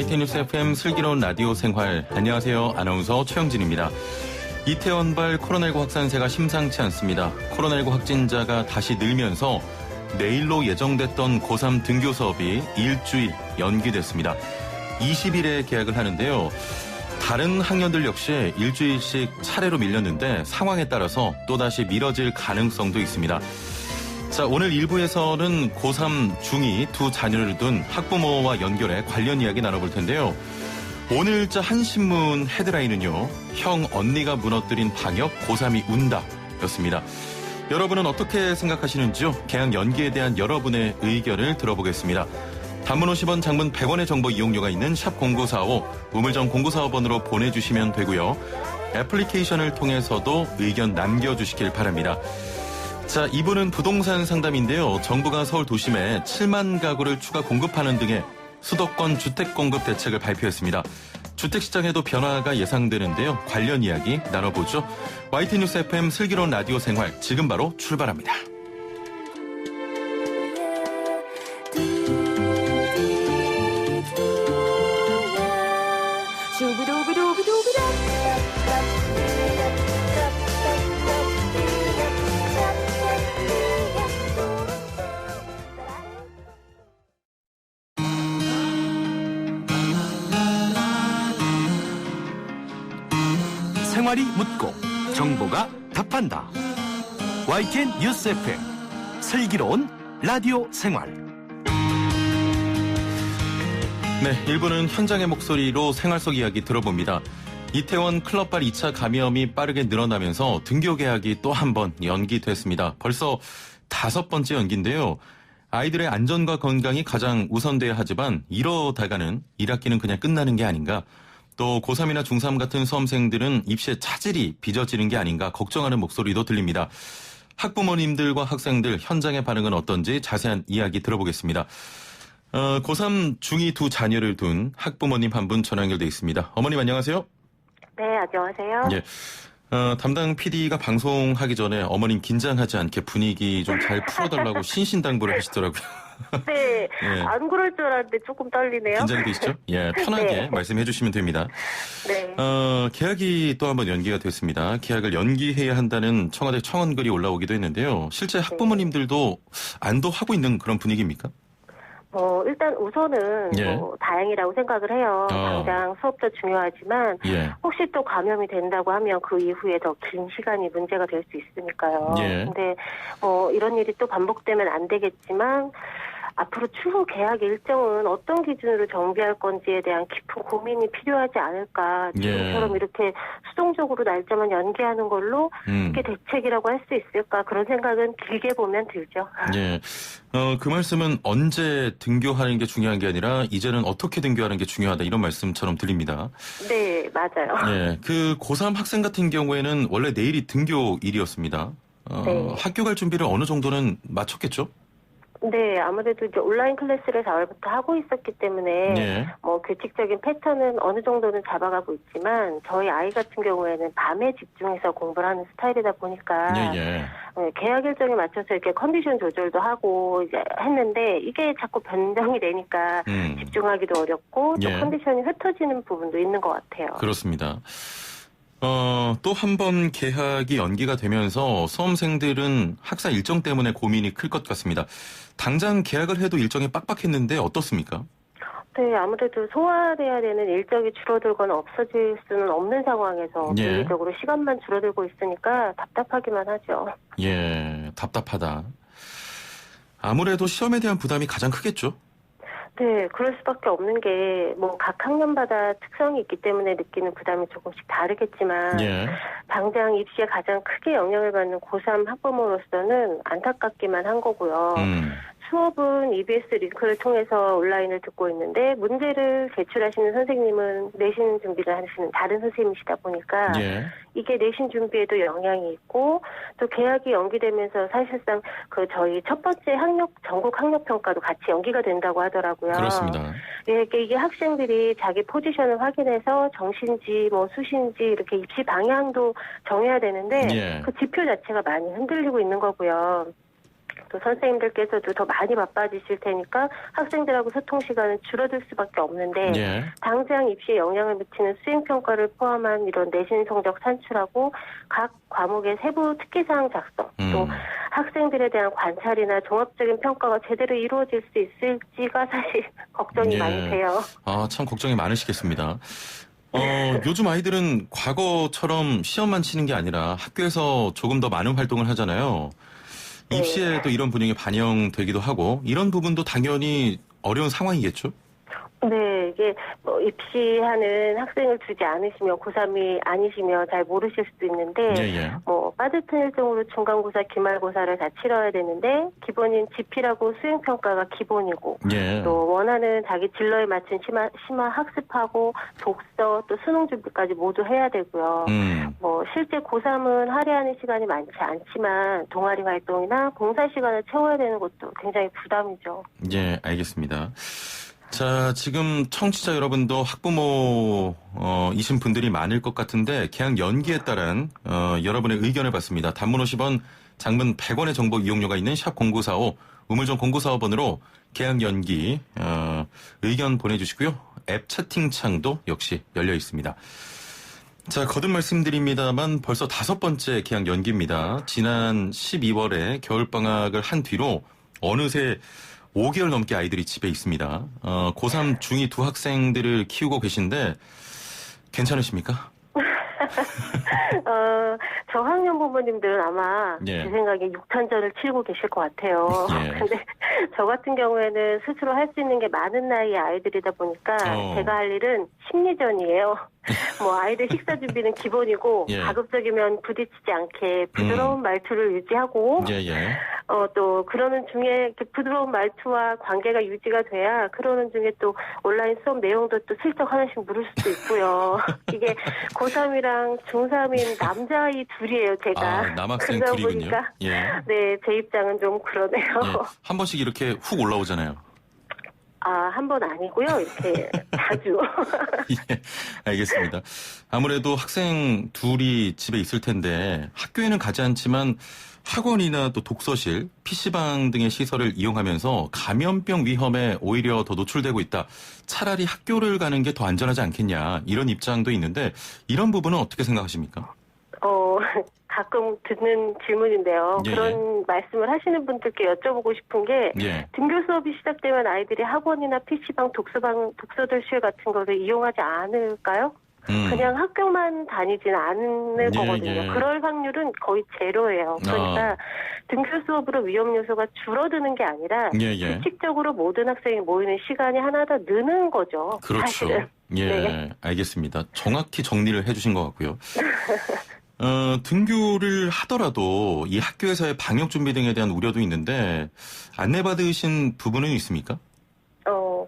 YTN 뉴스 FM 슬기로운 라디오 생활. 안녕하세요. 아나운서 최영진입니다. 이태원발 코로나19 확산세가 심상치 않습니다. 코로나19 확진자가 다시 늘면서 내일로 예정됐던 고3 등교 수업이 일주일 연기됐습니다. 20일에 개학을 하는데요. 다른 학년들 역시 일주일씩 차례로 밀렸는데 상황에 따라서 또다시 미뤄질 가능성도 있습니다. 자, 오늘 1부에서는 고3, 중2 두 자녀를 둔 학부모와 연결해 관련 이야기 나눠볼 텐데요. 오늘자 한신문 헤드라인은요. 형, 언니가 무너뜨린 방역, 고3이 운다 였습니다. 여러분은 어떻게 생각하시는지요? 개학 연기에 대한 여러분의 의견을 들어보겠습니다. 단문 50원, 장문 100원의 정보 이용료가 있는 샵 0945, 우물정 0945번으로 보내주시면 되고요. 애플리케이션을 통해서도 의견 남겨주시길 바랍니다. 자, 2부는 부동산 상담인데요. 정부가 서울 도심에 7만 가구를 추가 공급하는 등의 수도권 주택 공급 대책을 발표했습니다. 주택시장에도 변화가 예상되는데요. 관련 이야기 나눠보죠. YTN 뉴스 FM 슬기로운 라디오 생활 지금 바로 출발합니다. 생활이 묻고 정보가 답한다. YTN 뉴스 FM 슬기로운 라디오 생활. 네, 1부는 현장의 목소리로 생활 속 이야기 들어봅니다. 이태원 클럽발 2차 감염이 빠르게 늘어나면서 등교 개학이 또 한 번 연기됐습니다. 벌써 5번째 연기인데요. 아이들의 안전과 건강이 가장 우선돼야 하지만 이러다가는 1학기는 그냥 끝나는 게 아닌가. 또 고3이나 중3 같은 수험생들은 입시에 차질이 빚어지는 게 아닌가 걱정하는 목소리도 들립니다. 학부모님들과 학생들 현장의 반응은 어떤지 자세한 이야기 들어보겠습니다. 고3 중2 두 자녀를 둔 학부모님 한 분 전화 연결돼 있습니다. 어머님 안녕하세요. 네, 안녕하세요. 예. 담당 PD가 방송하기 전에 어머님 긴장하지 않게 분위기 좀 잘 풀어달라고 신신당부를 하시더라고요. 네, 예. 안 그럴 줄 알았는데 조금 떨리네요. 긴장이 되시죠? 예, 편하게 네. 말씀해 주시면 됩니다. 네. 개학이 또 한번 연기가 됐습니다. 개학을 연기해야 한다는 청와대 청원글이 올라오기도 했는데요. 실제 학부모님들도 안도하고 있는 그런 분위기입니까? 일단 우선은 예. 다행이라고 생각을 해요. 당장 수업도 중요하지만 예. 혹시 또 감염이 된다고 하면 그 이후에 더 긴 시간이 문제가 될 수 있으니까요. 예. 근데 이런 일이 또 반복되면 안 되겠지만 앞으로 추후 개학 일정은 어떤 기준으로 정비할 건지에 대한 깊은 고민이 필요하지 않을까. 지금처럼 이렇게 수동적으로 날짜만 연기하는 걸로 이게 대책이라고 할 수 있을까. 그런 생각은 길게 보면 들죠. 예. 그 말씀은 언제 등교하는 게 중요한 게 아니라 이제는 어떻게 등교하는 게 중요하다 이런 말씀처럼 들립니다. 네, 맞아요. 예. 그 고3 학생 같은 경우에는 원래 내일이 등교일이었습니다. 네. 학교 갈 준비를 어느 정도는 마쳤겠죠? 네, 아무래도 이제 온라인 클래스를 4월부터 하고 있었기 때문에 예. 규칙적인 패턴은 어느 정도는 잡아가고 있지만 저희 아이 같은 경우에는 밤에 집중해서 공부를 하는 스타일이다 보니까 예. 개학 일정에 맞춰서 이렇게 컨디션 조절도 하고 이제 했는데 이게 자꾸 변경이 되니까 집중하기도 어렵고 또 예. 컨디션이 흩어지는 부분도 있는 것 같아요. 그렇습니다. 또 한 번 개학이 연기가 되면서 수험생들은 학사 일정 때문에 고민이 클 것 같습니다. 당장 개학을 해도 일정이 빡빡했는데 어떻습니까? 네, 아무래도 소화돼야 되는 일정이 줄어들거나 없어질 수는 없는 상황에서 예. 물리적으로 시간만 줄어들고 있으니까 답답하기만 하죠. 예, 답답하다. 아무래도 시험에 대한 부담이 가장 크겠죠? 네, 그럴 수밖에 없는 게 각 학년마다 특성이 있기 때문에 느끼는 부담이 조금씩 다르겠지만 예. 당장 입시에 가장 크게 영향을 받는 고3 학부모로서는 안타깝기만 한 거고요. 수업은 EBS 링크를 통해서 온라인을 듣고 있는데 문제를 제출하시는 선생님은 내신 준비를 하시는 다른 선생님이시다 보니까 예. 이게 내신 준비에도 영향이 있고 또 개학이 연기되면서 사실상 저희 첫 번째 전국 학력 평가도 같이 연기가 된다고 하더라고요. 그렇습니다. 예, 이게 학생들이 자기 포지션을 확인해서 정시인지 수시인지 이렇게 입시 방향도 정해야 되는데 예. 그 지표 자체가 많이 흔들리고 있는 거고요. 또 선생님들께서도 더 많이 바빠지실 테니까 학생들하고 소통 시간은 줄어들 수밖에 없는데 예. 당장 입시에 영향을 미치는 수행평가를 포함한 이런 내신 성적 산출하고 각 과목의 세부 특기사항 작성, 또 학생들에 대한 관찰이나 종합적인 평가가 제대로 이루어질 수 있을지가 사실 걱정이 예. 많이 돼요. 아, 참 걱정이 많으시겠습니다. 요즘 아이들은 과거처럼 시험만 치는 게 아니라 학교에서 조금 더 많은 활동을 하잖아요. 네. 입시에도 이런 분위기 반영되기도 하고 이런 부분도 당연히 어려운 상황이겠죠? 네, 이게 뭐 입시하는 학생을 두지 않으시면 고3이 아니시면 잘 모르실 수도 있는데 예. 뭐 빠듯한 일정으로 중간고사, 기말고사를 다 치러야 되는데 기본인 지필하고 수행평가가 기본이고 예. 또 원하는 자기 진로에 맞춘 심화 학습하고 독서 또 수능 준비까지 모두 해야 되고요. 뭐 실제 고3은 할애하는 시간이 많지 않지만 동아리 활동이나 봉사 시간을 채워야 되는 것도 굉장히 부담이죠. 예, 알겠습니다. 자, 지금 청취자 여러분도 학부모이신 분들이 많을 것 같은데 개학 연기에 따른 여러분의 의견을 받습니다. 단문 50원, 장문 100원의 정보 이용료가 있는 샵 0945, 우물정 0945번으로 개학 연기 의견 보내주시고요. 앱 채팅창도 역시 열려 있습니다. 자, 거듭 말씀드립니다만 벌써 5번째 개학 연기입니다. 지난 12월에 겨울방학을 한 뒤로 어느새 5개월 넘게 아이들이 집에 있습니다. 고3, 중2 두 학생들을 키우고 계신데 괜찮으십니까? 저학년 부모님들은 아마 예. 제 생각에 육탄전을 치르고 계실 것 같아요. 예. 근데 저 같은 경우에는 스스로 할 수 있는 게 많은 나이의 아이들이다 보니까 제가 할 일은 심리전이에요. 뭐 아이들 식사 준비는 기본이고 예. 가급적이면 부딪히지 않게 부드러운 말투를 유지하고 예. 또 그러는 중에 이렇게 부드러운 말투와 관계가 유지가 돼야 그러는 중에 또 온라인 수업 내용도 또 슬쩍 하나씩 물을 수도 있고요. 이게 고3이랑 중3인 남자아이 둘이에요, 제가. 아, 남학생 그러다 둘이군요. 보니까 예. 네, 제 입장은 좀 그러네요. 예. 한 번씩 이렇게 훅 올라오잖아요. 한 번 아니고요. 이렇게 자주. 예, 알겠습니다. 아무래도 학생 둘이 집에 있을 텐데 학교에는 가지 않지만 학원이나 또 독서실, PC방 등의 시설을 이용하면서 감염병 위험에 오히려 더 노출되고 있다. 차라리 학교를 가는 게 더 안전하지 않겠냐. 이런 입장도 있는데 이런 부분은 어떻게 생각하십니까? 가끔 듣는 질문인데요. 예. 그런 말씀을 하시는 분들께 여쭤보고 싶은 게 예. 등교 수업이 시작되면 아이들이 학원이나 PC방, 독서실 같은 거를 이용하지 않을까요? 그냥 학교만 다니지는 않을 거거든요. 예. 그럴 확률은 거의 제로예요. 그러니까 등교 수업으로 위험 요소가 줄어드는 게 아니라 예. 규칙적으로 모든 학생이 모이는 시간이 하나 더 느는 거죠. 그렇죠. 사실은. 예, 네. 알겠습니다. 정확히 정리를 해주신 것 같고요. 등교를 하더라도 이 학교에서의 방역 준비 등에 대한 우려도 있는데 안내받으신 부분은 있습니까?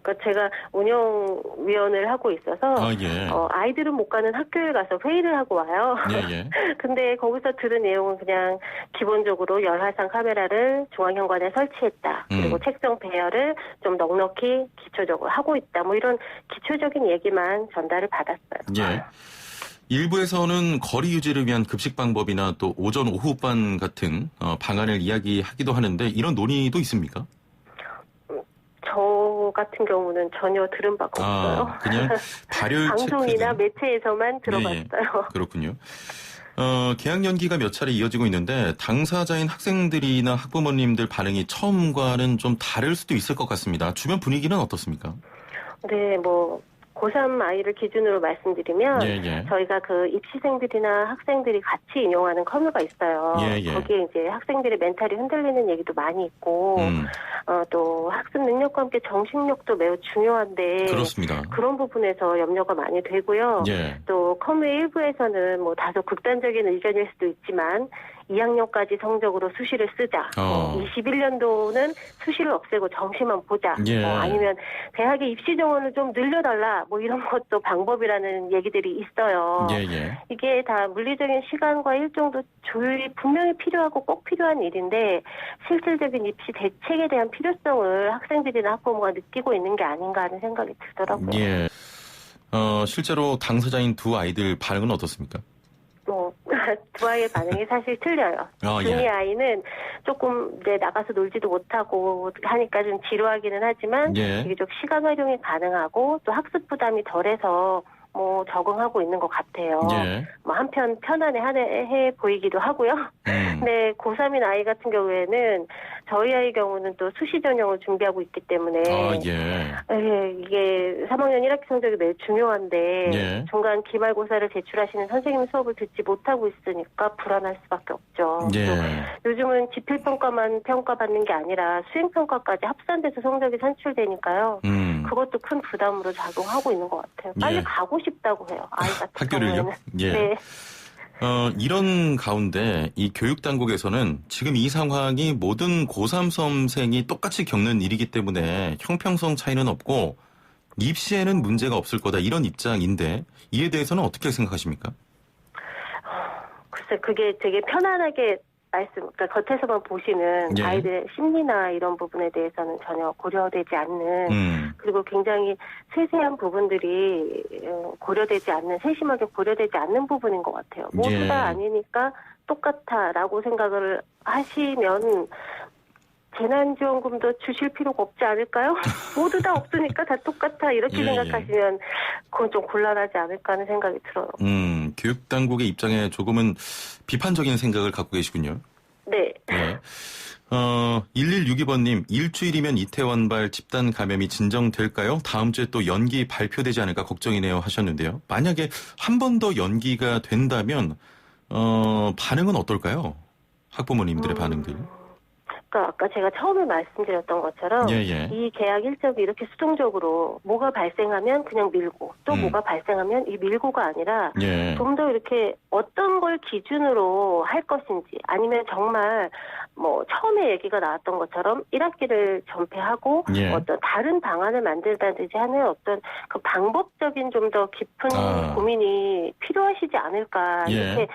그러니까 제가 운영위원을 하고 있어서 예. 아이들은 못 가는 학교에 가서 회의를 하고 와요. 예. 근데 거기서 들은 내용은 그냥 기본적으로 열화상 카메라를 중앙현관에 설치했다. 그리고 책상 배열을 좀 넉넉히 기초적으로 하고 있다. 뭐 이런 기초적인 얘기만 전달을 받았어요. 예. 일부에서는 거리 유지를 위한 급식 방법이나 또 오전 오후반 같은 방안을 이야기하기도 하는데 이런 논의도 있습니까? 저 같은 경우는 전혀 들은 바가 없어요. 그냥 발열 방송이나 체크는. 매체에서만 들어봤어요. 예. 그렇군요. 개학 연기가 몇 차례 이어지고 있는데 당사자인 학생들이나 학부모님들 반응이 처음과는 좀 다를 수도 있을 것 같습니다. 주변 분위기는 어떻습니까? 네, 고3 아이를 기준으로 말씀드리면 예. 저희가 그 입시생들이나 학생들이 같이 인용하는 커뮤가 있어요. 예. 거기에 이제 학생들의 멘탈이 흔들리는 얘기도 많이 있고 또 학습 능력과 함께 정신력도 매우 중요한데 그렇습니다. 그런 부분에서 염려가 많이 되고요. 예. 또 커뮤 일부에서는 다소 극단적인 의견일 수도 있지만 2학년까지 성적으로 수시를 쓰자. 21년도는 수시를 없애고 정시만 보자. 예. 아니면 대학의 입시 정원을 좀 늘려달라. 이런 것도 방법이라는 얘기들이 있어요. 예. 이게 다 물리적인 시간과 일정도 조율이 분명히 필요하고 꼭 필요한 일인데 실질적인 입시 대책에 대한 필요성을 학생들이나 학부모가 느끼고 있는 게 아닌가 하는 생각이 들더라고요. 예. 실제로 당사자인 두 아이들 반응은 어떻습니까? 두 아이의 반응이 사실 틀려요. 중이 아이는 조금 나가서 놀지도 못하고 하니까 좀 지루하기는 하지만 비교적 시간 활용이 가능하고 또 학습 부담이 덜해서 뭐 적응하고 있는 것 같아요. 뭐 한편 편안해 보이기도 하고요. 근데 고3인 아이 같은 경우에는 저희 아이 경우는 또 수시 전형을 준비하고 있기 때문에 이게 3학년 1학기 성적이 매우 중요한데 중간 기말고사를 제출하시는 선생님 수업을 듣지 못하고 있으니까 불안할 수밖에 없죠. 요즘은 지필평가만 평가받는 게 아니라 수행평가까지 합산돼서 성적이 산출되니까요. 그것도 큰 부담으로 작용하고 있는 것 같아요. 빨리 가고 싶다고 해요. 아이 같은 학교를요? 경우에는. 네. 이런 가운데 이 교육당국에서는 지금 이 상황이 모든 고3 수험생이 똑같이 겪는 일이기 때문에 형평성 차이는 없고 입시에는 문제가 없을 거다 이런 입장인데 이에 대해서는 어떻게 생각하십니까? 글쎄 그게 되게 편안하게 그러니까 겉에서만 보시는 아이들의 심리나 이런 부분에 대해서는 전혀 고려되지 않는 그리고 굉장히 세세한 부분들이 고려되지 않는 세심하게 고려되지 않는 부분인 것 같아요. 모두 다 아니니까 똑같아라고 생각을 하시면 재난지원금도 주실 필요가 없지 않을까요? 모두 다 없으니까 다 똑같아 이렇게 생각하시면 그건 좀 곤란하지 않을까 하는 생각이 들어요. 교육당국의 입장에 조금은 비판적인 생각을 갖고 계시군요. 네. 1162번님, 일주일이면 이태원발 집단 감염이 진정될까요? 다음 주에 또 연기 발표되지 않을까 걱정이네요 하셨는데요. 만약에 한 번 더 연기가 된다면 반응은 어떨까요? 학부모님들의 반응들. 그러니까 아까 제가 처음에 말씀드렸던 것처럼 이 계약 일정이 이렇게 수동적으로 뭐가 발생하면 그냥 밀고 또 뭐가 발생하면 이 밀고가 아니라 좀 더 이렇게 어떤 걸 기준으로 할 것인지 아니면 정말 뭐 처음에 얘기가 나왔던 것처럼 1학기를 전폐하고 어떤 다른 방안을 만들다든지 하는 어떤 그 방법적인 좀 더 깊은 고민이 필요하시지 않을까 이렇게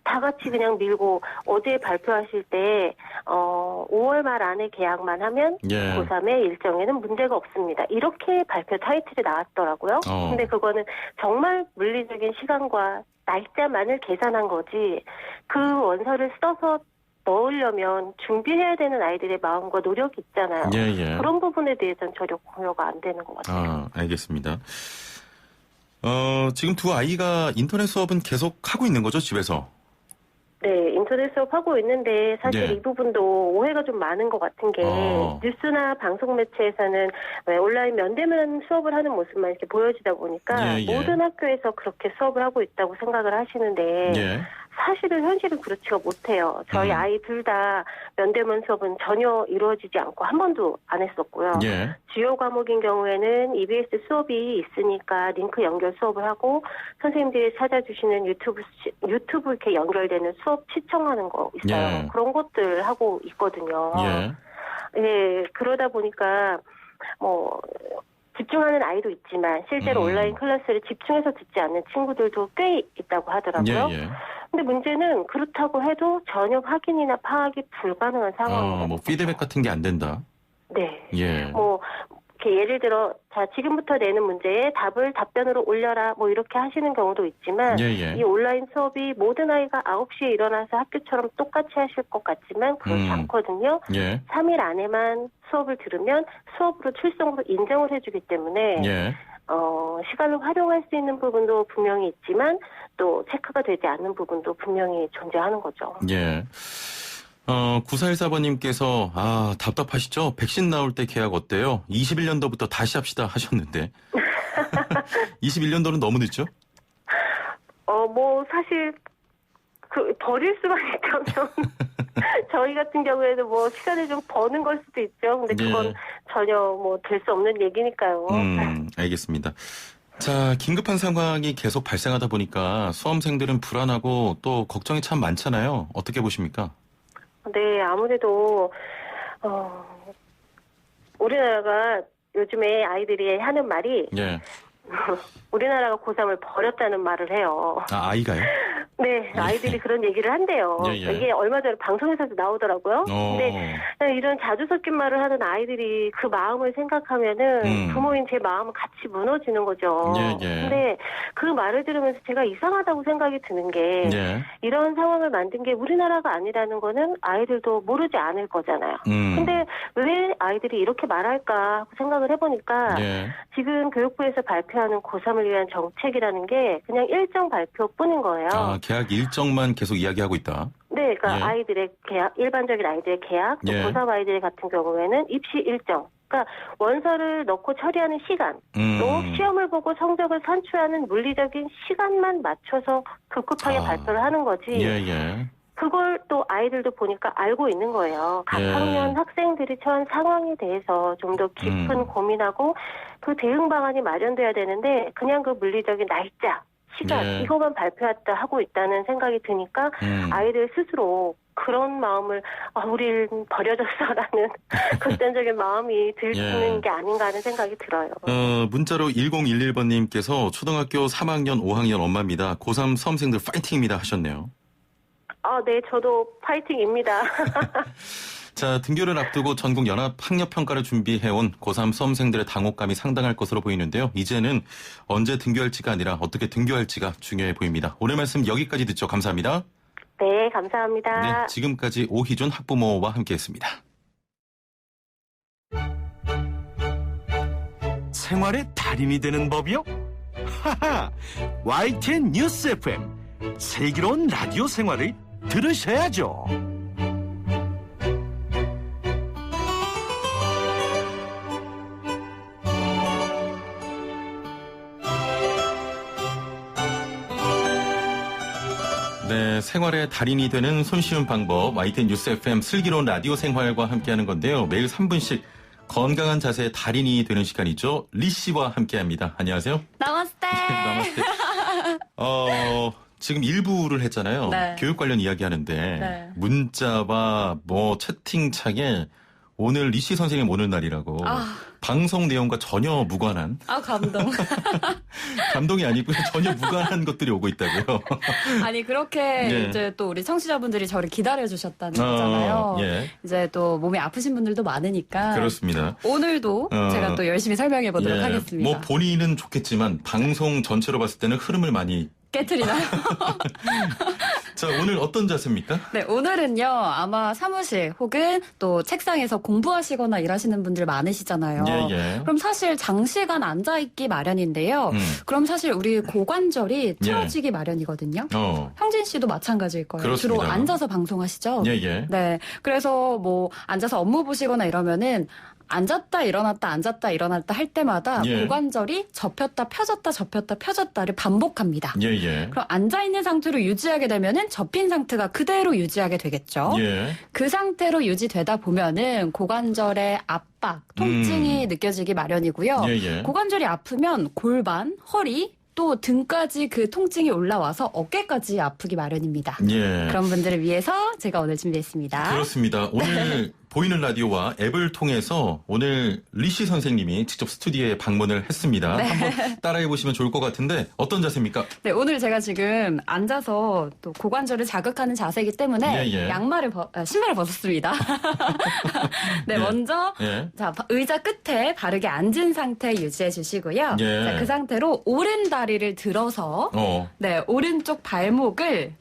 다 같이 그냥 밀고 어제 발표하실 때 5월 말 안에 계약만 하면 고3의 일정에는 문제가 없습니다. 이렇게 발표 타이틀이 나왔더라고요. 근데 그거는 정말 물리적인 시간과 날짜만을 계산한 거지 그 원서를 써서 넣으려면 준비해야 되는 아이들의 마음과 노력이 있잖아요. 그런 부분에 대해서는 전혀 고려가 안 되는 것 같아요. 알겠습니다. 지금 두 아이가 인터넷 수업은 계속 하고 있는 거죠, 집에서? 네, 인터넷 수업 하고 있는데 사실 이 부분도 오해가 좀 많은 것 같은 게 뉴스나 방송 매체에서는 온라인 면대면 수업을 하는 모습만 이렇게 보여지다 보니까 모든 학교에서 그렇게 수업을 하고 있다고 생각을 하시는데 사실은 현실은 그렇지가 못해요. 저희 아이 둘 다 면대면 수업은 전혀 이루어지지 않고 한 번도 안 했었고요. 주요 과목인 경우에는 EBS 수업이 있으니까 링크 연결 수업을 하고 선생님들이 찾아주시는 유튜브 이렇게 연결되는 수업 시청하는 거 있어요. 그런 것들 하고 있거든요. 그러다 보니까 뭐 집중하는 아이도 있지만 실제로 온라인 클래스를 집중해서 듣지 않는 친구들도 꽤 있다고 하더라고요. 근데 문제는 그렇다고 해도 전혀 확인이나 파악이 불가능한 상황입니다. 뭐 피드백 같은 게 안 된다. 네. 뭐 이렇게 예를 들어 자 지금부터 내는 문제에 답을 답변으로 올려라 뭐 이렇게 하시는 경우도 있지만 이 온라인 수업이 모든 아이가 9시에 일어나서 학교처럼 똑같이 하실 것 같지만 그렇지 않거든요. 3일 안에만 수업을 들으면 수업으로 출석으로 인정을 해주기 때문에 시간을 활용할 수 있는 부분도 분명히 있지만 또 체크가 되지 않는 부분도 분명히 존재하는 거죠. 9414번님께서 답답하시죠? 백신 나올 때 계약 어때요? 21년도부터 다시 합시다 하셨는데 21년도는 너무 늦죠? 뭐 사실 버릴 수만 있다면 저희 같은 경우에는 뭐 시간을 좀 버는 걸 수도 있죠. 근데 그건 전혀 뭐 될 수 없는 얘기니까요. 알겠습니다. 자, 긴급한 상황이 계속 발생하다 보니까 수험생들은 불안하고 또 걱정이 참 많잖아요. 어떻게 보십니까? 네, 아무래도 우리나라가 요즘에 아이들이 하는 말이 우리나라가 고3을 버렸다는 말을 해요. 아, 아이가요? 네, 아이들이 그런 얘기를 한대요. 예, 예. 이게 얼마 전에 방송에서도 나오더라고요. 근데 이런 자주 섞인 말을 하는 아이들이 그 마음을 생각하면은 부모인 제 마음은 같이 무너지는 거죠. 예, 예. 근데 그 말을 들으면서 제가 이상하다고 생각이 드는 게 예. 이런 상황을 만든 게 우리나라가 아니라는 거는 아이들도 모르지 않을 거잖아요. 근데 왜 아이들이 이렇게 말할까 하고 생각을 해보니까 예. 지금 교육부에서 발표하는 고3을 위한 정책이라는 게 그냥 일정 발표뿐인 거예요. 아, 계약 일정만 계속 이야기하고 있다. 네, 그러니까 예. 아이들의 계약, 일반적인 아이들의 계약, 또 예. 고3 아이들 같은 경우에는 입시 일정. 그러니까 원서를 넣고 처리하는 시간, 또 시험을 보고 성적을 산출하는 물리적인 시간만 맞춰서 급급하게 발표를 하는 거지. 예, 예. 그걸 또 아이들도 보니까 알고 있는 거예요. 각 예. 학년 학생들이 처한 상황에 대해서 좀 더 깊은 고민하고 그 대응 방안이 마련돼야 되는데 그냥 그 물리적인 날짜, 시간 예. 이거만 발표했다 하고 있다는 생각이 드니까 아이들 스스로 그런 마음을 우릴 버려졌어라는 극단적인 마음이 드는 예. 게 아닌가 하는 생각이 들어요. 문자로 1011번님께서 초등학교 3학년, 5학년 엄마입니다. 고3 수험생들 파이팅입니다 하셨네요. 네, 저도 파이팅입니다. 자, 등교를 앞두고 전국 연합 학력 평가를 준비해온 고3 수험생들의 당혹감이 상당할 것으로 보이는데요. 이제는 언제 등교할지가 아니라 어떻게 등교할지가 중요해 보입니다. 오늘 말씀 여기까지 듣죠. 감사합니다. 네, 감사합니다. 네, 지금까지 오희준 학부모와 함께했습니다. 생활의 달인이 되는 법이요? 하하! YTN 뉴스 FM 슬기로운 라디오 생활을 들으셔야죠. 네, 생활의 달인이 되는 손쉬운 방법 YTN 뉴스 FM 슬기로운 라디오 생활과 함께하는 건데요. 매일 3분씩 건강한 자세의 달인이 되는 시간이죠. 리 씨와 함께합니다. 안녕하세요. 나마스테. 나마스테. 지금 일부를 했잖아요. 네. 교육 관련 이야기하는데 네. 문자와 채팅창에 오늘 리씨 선생님 오는 날이라고 방송 내용과 전혀 무관한 감동. 감동이 아니고 전혀 무관한 것들이 오고 있다고요. 아니 그렇게 예. 이제 또 우리 청취자분들이 저를 기다려 주셨다는 거잖아요. 예. 이제 또 몸이 아프신 분들도 많으니까 그렇습니다. 오늘도 제가 또 열심히 설명해 보도록 예. 하겠습니다. 뭐 본인은 좋겠지만 방송 전체로 봤을 때는 흐름을 많이 깨트리나요? 자, 오늘 어떤 자세입니까? 네, 오늘은요, 아마 사무실 혹은 또 책상에서 공부하시거나 일하시는 분들 많으시잖아요. 예, 예. 그럼 사실 장시간 앉아있기 마련인데요. 그럼 사실 우리 고관절이 틀어지기 마련이거든요. 형진 씨도 마찬가지일 거예요. 그렇습니다. 주로 앉아서 방송하시죠? 예, 예. 네. 그래서 뭐 앉아서 업무 보시거나 이러면은 앉았다 일어났다 앉았다 일어났다 할 때마다 예. 고관절이 접혔다 펴졌다 접혔다 펴졌다를 반복합니다. 예, 예. 그럼 앉아있는 상태로 유지하게 되면은 접힌 상태가 그대로 유지하게 되겠죠. 예. 그 상태로 유지되다 보면은 고관절의 압박, 통증이 느껴지기 마련이고요. 예, 예. 고관절이 아프면 골반, 허리, 또 등까지 그 통증이 올라와서 어깨까지 아프기 마련입니다. 예. 그런 분들을 위해서 제가 오늘 준비했습니다. 그렇습니다. 오늘 보이는 라디오와 앱을 통해서 오늘 리씨 선생님이 직접 스튜디오에 방문을 했습니다. 한번 따라해 보시면 좋을 것 같은데 어떤 자세입니까? 네, 오늘 제가 지금 앉아서 또 고관절을 자극하는 자세이기 때문에 예, 예. 신발을 벗었습니다. 네, 예. 먼저 예. 자, 의자 끝에 바르게 앉은 상태 유지해 주시고요. 예. 자, 그 상태로 오른 다리를 들어서 네, 오른쪽 발목을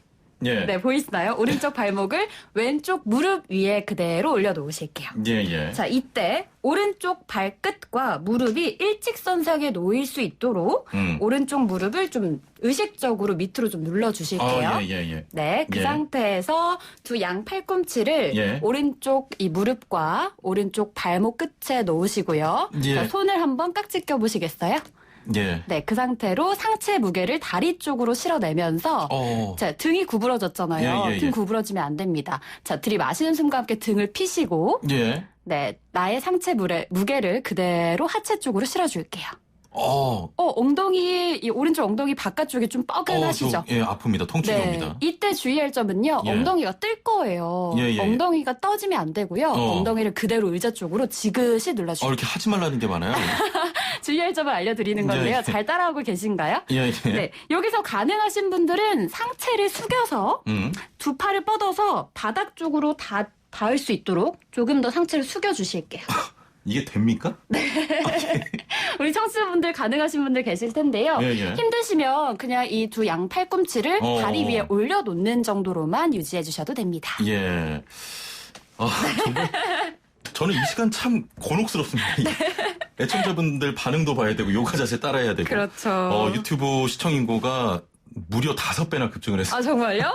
예. 네, 보이시나요? 오른쪽 발목을 왼쪽 무릎 위에 그대로 올려놓으실게요. 예, 예. 자, 이때 오른쪽 발끝과 무릎이 일직선상에 놓일 수 있도록 오른쪽 무릎을 좀 의식적으로 밑으로 좀 눌러주실게요. 예, 예, 예. 네, 그 예. 상태에서 두 양 팔꿈치를 예. 오른쪽 이 무릎과 오른쪽 발목 끝에 놓으시고요. 예. 자, 손을 한번 깍지 껴보시겠어요? 예. 네, 그 상태로 상체 무게를 다리 쪽으로 실어내면서 자, 등이 구부러졌잖아요. 예, 예, 등 예. 구부러지면 안 됩니다. 자, 들이마시는 숨과 함께 등을 피시고 예. 네, 나의 상체 무게를 그대로 하체 쪽으로 실어줄게요. 엉덩이, 이 오른쪽 엉덩이 바깥쪽이 좀 뻐근하시죠? 예, 아픕니다. 통증이 옵니다. 이때 주의할 점은요. 예. 엉덩이가 뜰 거예요. 예. 엉덩이가 떠지면 안 되고요. 엉덩이를 그대로 의자 쪽으로 지그시 눌러주세요. 이렇게 하지 말라는 게 많아요. 주의할 점을 알려드리는 건데요. 예. 잘 따라하고 계신가요? 예. 네, 여기서 가능하신 분들은 상체를 숙여서 두 팔을 뻗어서 바닥 쪽으로 닿을 수 있도록 조금 더 상체를 숙여주실게요. 이게 됩니까? 우리 청취자분들 가능하신 분들 계실 텐데요. 예. 힘드시면 그냥 이 두 양 팔꿈치를 다리 위에 올려놓는 정도로만 유지해 주셔도 됩니다. 예. 정말 저는 이 시간 참 곤혹스럽습니다. 애청자분들 반응도 봐야 되고 요가 자세 따라해야 되고. 그렇죠. 유튜브 시청 인구가 무려 5배나 급증을 했어요. 아, 정말요?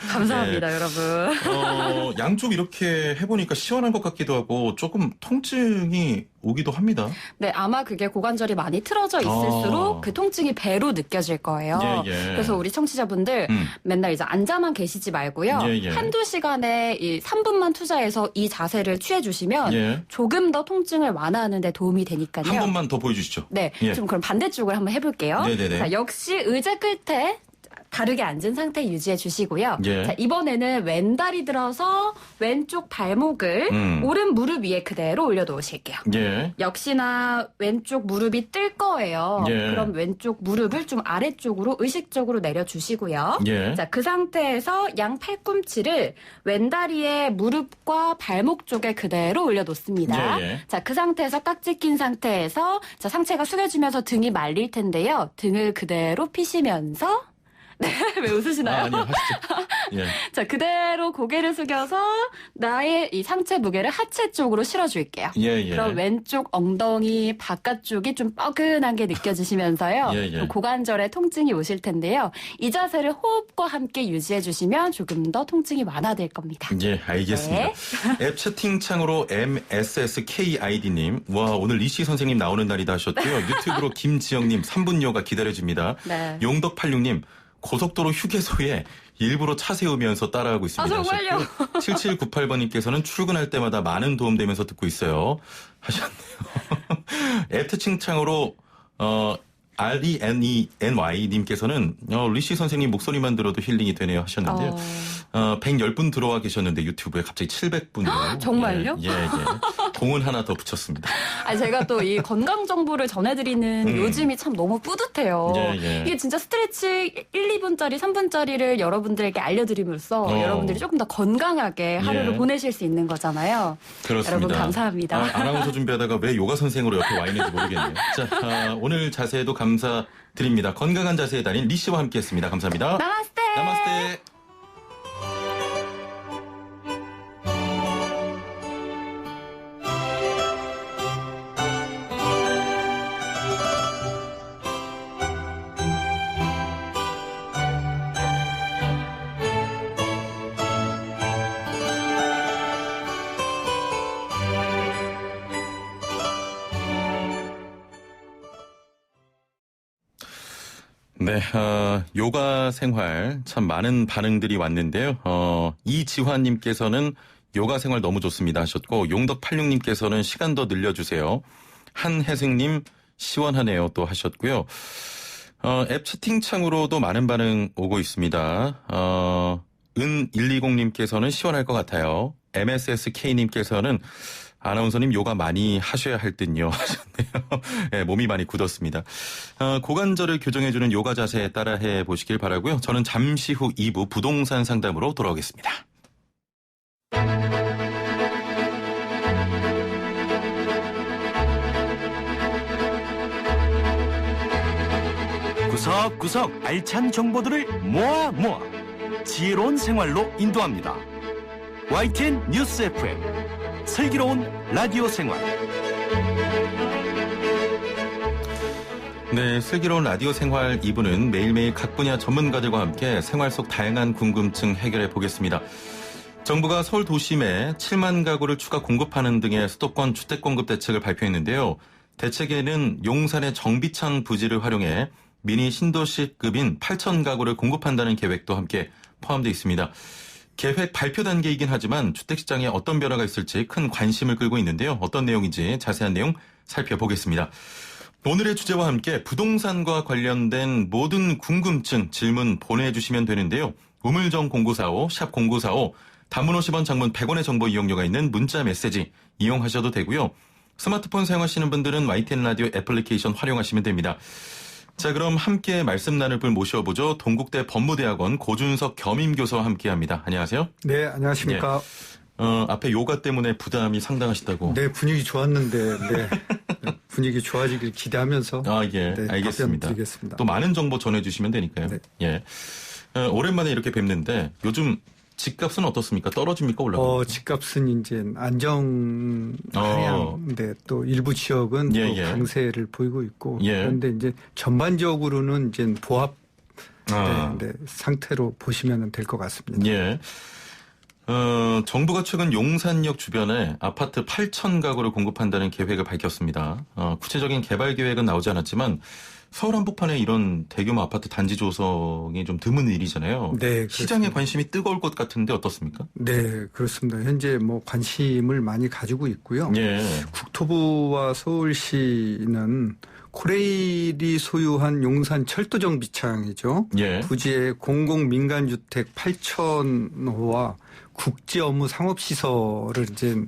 감사합니다, 여러분. 양쪽 이렇게 해보니까 시원한 것 같기도 하고 조금 통증이 오기도 합니다. 네, 아마 그게 고관절이 많이 틀어져 있을수록 그 통증이 배로 느껴질 거예요. 예. 그래서 우리 청취자분들 맨날 이제 앉아만 계시지 말고요. 예. 한두 시간에 이 3분만 투자해서 이 자세를 취해주시면 조금 더 통증을 완화하는 데 도움이 되니까요. 한 번만 더 보여주시죠. 네, 예. 좀 그럼 반대쪽을 한번 해볼게요. 네네네. 자, 역시 의자 끝에 바르게 앉은 상태 유지해 주시고요. 예. 자, 이번에는 왼다리 들어서 왼쪽 발목을 오른 무릎 위에 그대로 올려놓으실게요. 예. 역시나 왼쪽 무릎이 뜰 거예요. 예. 그럼 왼쪽 무릎을 좀 아래쪽으로 의식적으로 내려주시고요. 예. 자, 그 상태에서 양 팔꿈치를 왼다리의 무릎과 발목 쪽에 그대로 올려놓습니다. 예. 자, 그 상태에서 깍지 낀 상태에서 자, 상체가 숙여지면서 등이 말릴 텐데요. 등을 그대로 피시면서 네, 왜 웃으시나요? 아니요, 하시죠. 예. 자, 그대로 고개를 숙여서 나의 이 상체 무게를 하체 쪽으로 실어줄게요. 예. 그럼 왼쪽 엉덩이 바깥쪽이 좀 뻐근한 게 느껴지시면서요. 예. 고관절에 통증이 오실 텐데요. 이 자세를 호흡과 함께 유지해 주시면 조금 더 통증이 완화될 겁니다. 예, 알겠습니다. 네. 앱 채팅창으로 MSSKID님, 와, 오늘 리시 선생님 나오는 날이다 하셨고요. 유튜브로 김지영님, 3분 요가 기다려집니다. 네. 용덕86님, 고속도로 휴게소에 일부러 차 세우면서 따라하고 있습니다. 아, 정말요? 7798번님께서는 출근할 때마다 많은 도움되면서 듣고 있어요. 하셨네요. 앱 채팅창으로 RENENY님께서는 리시 선생님 목소리만 들어도 힐링이 되네요 하셨는데요. 110분 들어와 계셨는데 유튜브에 갑자기 700분으로. 정말요? 예. 공은 하나 더 붙였습니다. 제가 또 이 건강 정보를 전해드리는 요즘이 참 너무 뿌듯해요. 예. 이게 진짜 스트레치 1, 2분짜리, 3분짜리를 여러분들에게 알려드림으로써 여러분들이 조금 더 건강하게 하루를 보내실 수 있는 거잖아요. 그렇습니다. 여러분 감사합니다. 아나운서 준비하다가 왜 요가 선생으로 옆에 와 있는지 모르겠네요. 자, 오늘 자세도 감사드립니다. 건강한 자세의 달인 리씨와 함께했습니다. 감사합니다. 나마스테. 나마스테. 네, 요가 생활 참 많은 반응들이 왔는데요. 이지환님께서는 요가 생활 너무 좋습니다 하셨고, 용덕86님께서는 시간 더 늘려주세요. 한혜승님 시원하네요 또 하셨고요. 앱 채팅창으로도 많은 반응 오고 있습니다. 은120님께서는 시원할 것 같아요. MSSK님께서는 아나운서님 요가 많이 하셔야 할 듯요 하셨네요. 네, 몸이 많이 굳었습니다. 고관절을 교정해주는 요가 자세 따라해 보시길 바라고요. 저는 잠시 후 2부 부동산 상담으로 돌아오겠습니다. 구석구석 알찬 정보들을 모아 지혜로운 생활로 인도합니다. YTN 뉴스 FM 슬기로운 라디오 생활. 네, 슬기로운 라디오 생활 2부는 매일매일 각 분야 전문가들과 함께 생활 속 다양한 궁금증 해결해 보겠습니다. 정부가 서울 도심에 7만 가구를 추가 공급하는 등의 수도권 주택 공급 대책을 발표했는데요. 대책에는 용산의 정비창 부지를 활용해 미니 신도시급인 8천 가구를 공급한다는 계획도 함께 포함되어 있습니다. 계획 발표 단계이긴 하지만 주택시장에 어떤 변화가 있을지 큰 관심을 끌고 있는데요. 어떤 내용인지 자세한 내용 살펴보겠습니다. 오늘의 주제와 함께 부동산과 관련된 모든 궁금증, 질문 보내주시면 되는데요. 우물정 0945, 샵 0945, 단문 50원, 장문 100원의 정보 이용료가 있는 문자 메시지 이용하셔도 되고요. 스마트폰 사용하시는 분들은 YTN 라디오 애플리케이션 활용하시면 됩니다. 자, 그럼 함께 말씀 나눌 분 모셔보죠. 동국대 법무대학원 고준석 겸임교수와 함께합니다. 안녕하세요. 네, 안녕하십니까. 앞에 요가 때문에 부담이 상당하시다고. 네, 분위기 좋았는데, 네. 분위기 좋아지길 기대하면서. 예, 네, 알겠습니다. 드리겠습니다. 또 많은 정보 전해주시면 되니까요. 네. 예. 오랜만에 이렇게 뵙는데 요즘 집값은 어떻습니까? 떨어집니까? 올라갑니까? 집값은 이제 안정 하향인데 또 일부 지역은 예, 또 예. 강세를 보이고 있고. 예. 그런데 이제 전반적으로는 이제 보합 아. 상태로 보시면 될 것 같습니다. 예. 정부가 최근 용산역 주변에 아파트 8천 가구를 공급한다는 계획을 밝혔습니다. 구체적인 개발 계획은 나오지 않았지만 서울 한복판에 이런 대규모 아파트 단지 조성이 좀 드문 일이잖아요. 네, 시장에 그렇습니다. 관심이 뜨거울 것 같은데 어떻습니까? 네, 그렇습니다. 현재 뭐 관심을 많이 가지고 있고요. 예. 국토부와 서울시는 코레일이 소유한 용산 철도정비창이죠. 예. 부지에 공공민간주택 8,000호와 국제업무 상업시설을 이제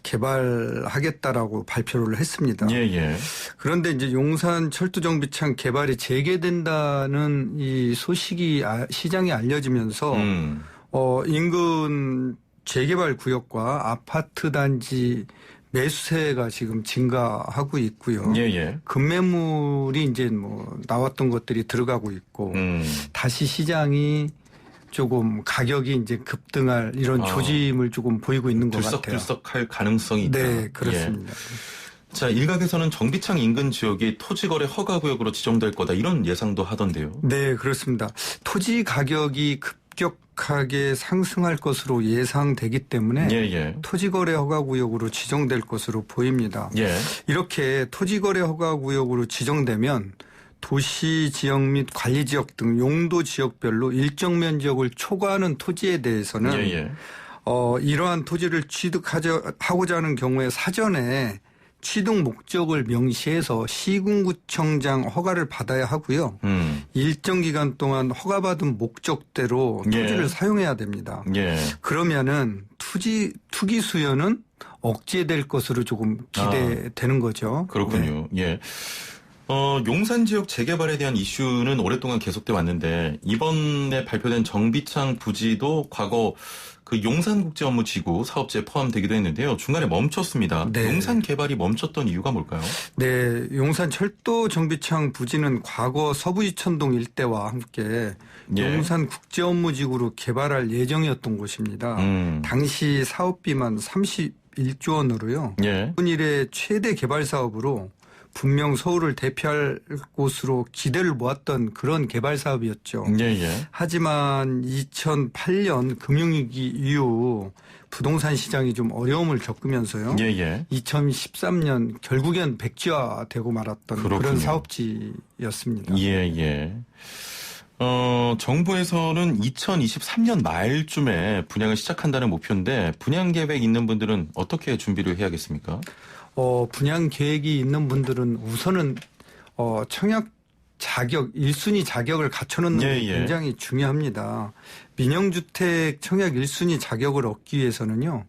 개발하겠다라고 발표를 했습니다. 예, 예. 그런데 이제 용산 철도정비창 개발이 재개된다는 이 소식이 시장에 알려지면서 인근 재개발 구역과 아파트 단지 매수세가 지금 증가하고 있고요. 예, 예. 급매물이 이제 뭐 나왔던 것들이 들어가고 있고 다시 시장이 조금 가격이 이제 급등할 이런 조짐을 조금 보이고 있는 것 같아요. 들썩들썩할 가능성이 있다. 네, 그렇습니다. 예. 자, 일각에서는 정비창 인근 지역이 토지거래 허가구역으로 지정될 거다 이런 예상도 하던데요. 네, 그렇습니다. 토지 가격이 급격하게 상승할 것으로 예상되기 때문에 예, 예. 토지거래 허가구역으로 지정될 것으로 보입니다. 예. 이렇게 토지거래 허가구역으로 지정되면 도시 지역 및 관리 지역 등 용도 지역별로 일정 면적을 초과하는 토지에 대해서는 예, 예. 이러한 토지를 취득하고자 하는 경우에 사전에 취득 목적을 명시해서 시군구청장 허가를 받아야 하고요. 일정 기간 동안 허가받은 목적대로 토지를 예. 사용해야 됩니다. 예. 그러면은 투기 수요는 억제될 것으로 조금 기대되는 거죠. 그렇군요. 네. 예. 용산 지역 재개발에 대한 이슈는 오랫동안 계속돼 왔는데 이번에 발표된 정비창 부지도 과거 그 용산국제업무지구 사업지에 포함되기도 했는데요. 중간에 멈췄습니다. 네. 용산 개발이 멈췄던 이유가 뭘까요? 네, 용산 철도 정비창 부지는 과거 서부이천동 일대와 함께 예. 용산 국제업무지구로 개발할 예정이었던 곳입니다. 당시 사업비만 31조 원으로요. 예. 군 이래 최대 개발 사업으로 분명 서울을 대표할 곳으로 기대를 모았던 그런 개발 사업이었죠. 예, 예. 하지만 2008년 금융위기 이후 부동산 시장이 좀 어려움을 겪으면서요. 예, 예. 2013년 결국엔 백지화되고 말았던 그렇군요. 그런 사업지였습니다. 예, 예. 정부에서는 2023년 말쯤에 분양을 시작한다는 목표인데 분양 계획 있는 분들은 어떻게 준비를 해야겠습니까? 분양 계획이 있는 분들은 우선은 청약 자격, 1순위 자격을 갖춰놓는 예, 게 예. 굉장히 중요합니다. 민영주택 청약 1순위 자격을 얻기 위해서는요.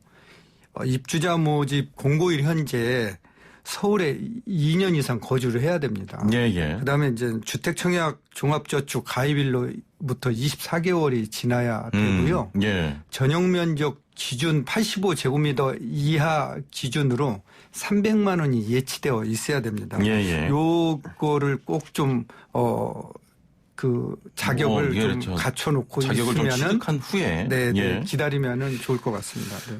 입주자 모집 공고일 현재 서울에 2년 이상 거주를 해야 됩니다. 예, 예. 그다음에 이제 주택청약 종합저축 가입일로부터 24개월이 지나야 되고요. 예. 전용 면적 기준 85제곱미터 이하 기준으로 300만 원이 예치되어 있어야 됩니다. 예, 예. 요거를 꼭 좀 그 자격을 예, 좀 그렇죠. 갖춰놓고 자격을 좀 있으면은 취득한 후에 네, 예. 기다리면은 좋을 것 같습니다. 네.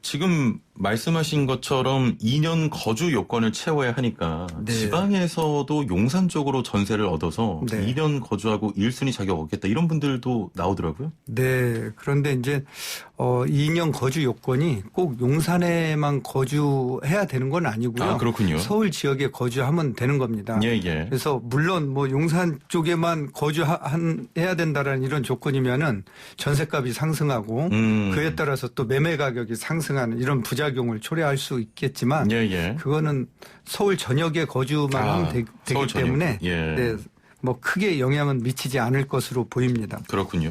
지금 말씀하신 것처럼 2년 거주 요건을 채워야 하니까 네. 지방에서도 용산 쪽으로 전세를 얻어서 네. 2년 거주하고 1순위 자격 얻겠다 이런 분들도 나오더라고요. 네. 그런데 이제 2년 거주 요건이 꼭 용산에만 거주해야 되는 건 아니고요. 아, 그렇군요. 서울 지역에 거주하면 되는 겁니다. 예, 예. 그래서 물론 뭐 용산 쪽에만 거주해야 된다라는 이런 조건이면은 전세값이 상승하고 그에 따라서 또 매매 가격이 상승하는 이런 부작 부작용을 초래할 수 있겠지만 예, 예. 그거는 서울 전역에 거주만 하면 되기 서울 때문에 전역. 예. 네, 뭐 크게 영향은 미치지 않을 것으로 보입니다. 그렇군요.